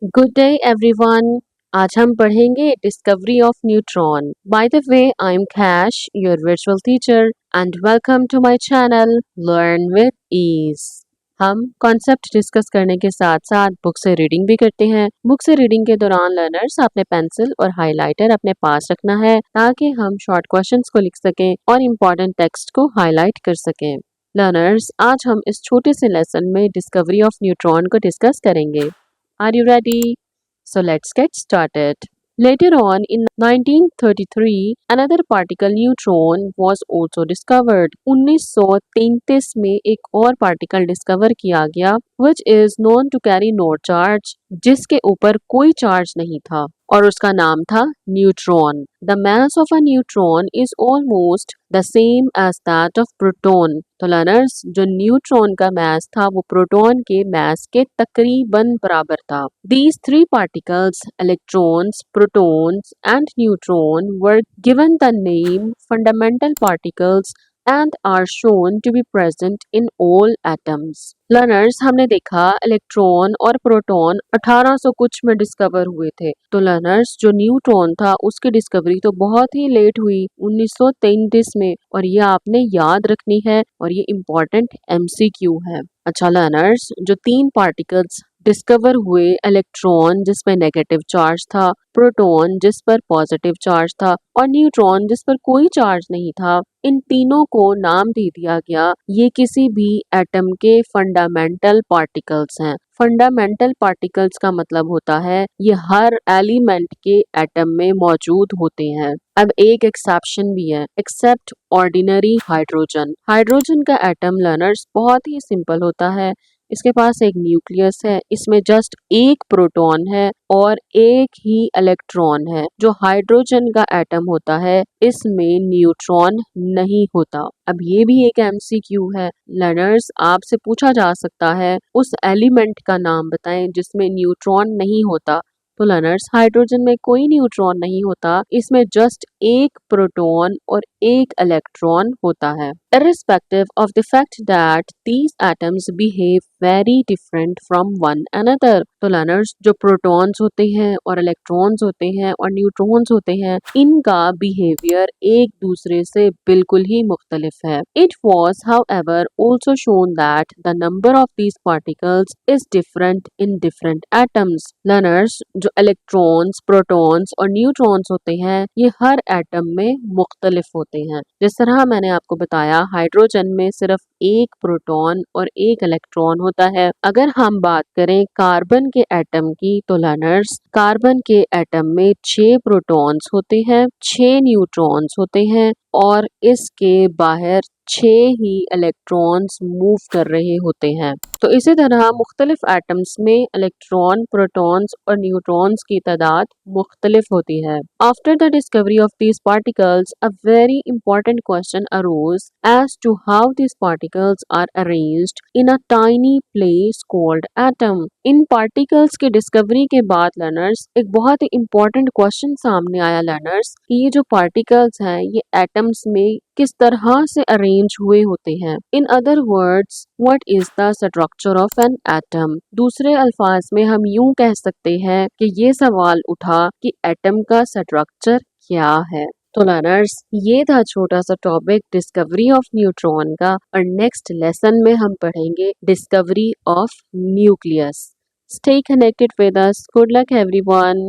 Good day everyone. आज हम पढ़ेंगे discovery of neutron. By the way I am Kash your virtual teacher and welcome to my channel learn with ease. हम concept discuss करने के साथ साथ बुक से रीडिंग भी करते हैं. बुक से रीडिंग के दौरान लर्नर्स अपने पेंसिल और हाइलाइटर अपने पास रखना है ताकि हम शॉर्ट क्वेश्चंस को लिख सकें और इम्पोर्टेंट टेक्स्ट को हाईलाइट कर सकें. लर्नर्स, आज हम इस छोटे से लेसन में डिस्कवरी ऑफ न्यूट्रॉन को डिस्कस करेंगे. Are you ready? So let's get started. Later on in 1933, another particle neutron was also discovered. 1933 में एक और पार्टिकल डिस्कवर किया गया which is known to carry no charge, जिसके ऊपर कोई चार्ज नहीं था और उसका नाम था neutron. The mass of a neutron is almost the same as that of proton. तो लर्नर्स, जो न्यूट्रॉन का मास था वो प्रोटॉन के मास के तकरीबन बराबर था. These three particles, electrons, protons and neutron, were given the name fundamental particles and are shown to be present in all atoms. Learners, हमने देखा इलेक्ट्रॉन और प्रोटॉन 1800 कुछ में डिस्कवर हुए थे. तो लर्नर्स, जो न्यूट्रॉन था उसकी डिस्कवरी तो बहुत ही लेट हुई 1933 में और ये आपने याद रखनी है और ये इम्पोर्टेंट एमसीक्यू है. अच्छा लर्नर्स, जो तीन पार्टिकल्स डिस्कवर हुए, इलेक्ट्रॉन जिस पर नेगेटिव चार्ज था, प्रोटॉन जिस पर पॉजिटिव चार्ज था और न्यूट्रॉन जिस पर कोई चार्ज नहीं था, इन तीनों को नाम दे दिया गया ये किसी भी एटम के फंडामेंटल पार्टिकल्स हैं. फंडामेंटल पार्टिकल्स का मतलब होता है ये हर एलिमेंट के एटम में मौजूद होते हैं. अब एक एक्सेप्शन भी है, एक्सेप्ट ऑर्डिनरी हाइड्रोजन. हाइड्रोजन का एटम लर्नर्स बहुत ही सिंपल होता है. इसके पास एक न्यूक्लियस है, इसमें जस्ट एक प्रोटॉन है और एक ही इलेक्ट्रॉन है. जो हाइड्रोजन का एटम होता है इसमें न्यूट्रॉन नहीं होता. अब ये भी एक एमसीक्यू है. लर्नर्स, आपसे पूछा जा सकता है उस एलिमेंट का नाम बताएं जिसमें न्यूट्रॉन नहीं होता. तो लर्नर्स, हाइड्रोजन में कोई न्यूट्रॉन नहीं होता, इसमें जस्ट एक प्रोटॉन और एक इलेक्ट्रॉन होता है. Irrespective of the fact that these atoms behave very different from one another. तो लर्नर्स, जो प्रोटॉन्स होते हैं और इलेक्ट्रॉन्स होते हैं और न्यूट्रॉन्स होते हैं, इनका बिहेवियर एक दूसरे से बिल्कुल ही मुख्तलिफ है. It was, however, also shown that the number of these particles is different in different atoms. Learners, जो इलेक्ट्रॉन्स, प्रोटॉन्स और न्यूट्रॉन्स होते हैं ये हर एटम में मुख्तलिफ होते हैं. जिस तरह मैंने आपको बताया हाइड्रोजन में सिर्फ एक प्रोटॉन और एक इलेक्ट्रॉन होता है. अगर हम बात करें कार्बन के एटम की तो लर्नर्स, कार्बन के एटम में 6 प्रोटॉन्स होते हैं, 6 न्यूट्रॉन्स होते हैं और इसके बाहर 6 ही इलेक्ट्रॉन्स मूव कर रहे होते हैं. तो इसी तरह मुख्तलिफ एटम्स में इलेक्ट्रॉन, प्रोटॉन्स और न्यूट्रॉन्स की तादाद मुख्तलिफ होती है. After the discovery of these particles, a very important question arose as to how these particles are arranged in a tiny place called atom. इन पार्टिकल्स की डिस्कवरी के बाद लर्नर्स, एक बहुत ही इंपॉर्टेंट क्वेश्चन सामने आया लर्नर्स कि ये जो पार्टिकल्स हैं ये एटम्स में किस तरह से अरेंज हुए होते हैं. In other words, what is the structure of an atom. दूसरे अल्फाज में हम यूं कह सकते हैं कि ये सवाल उठा कि एटम का स्ट्रक्चर क्या है. तो लर्नर्स, ये था छोटा सा टॉपिक डिस्कवरी ऑफ न्यूट्रॉन का और नेक्स्ट लेसन में हम पढ़ेंगे discovery of nucleus. Stay connected with us. Good luck everyone.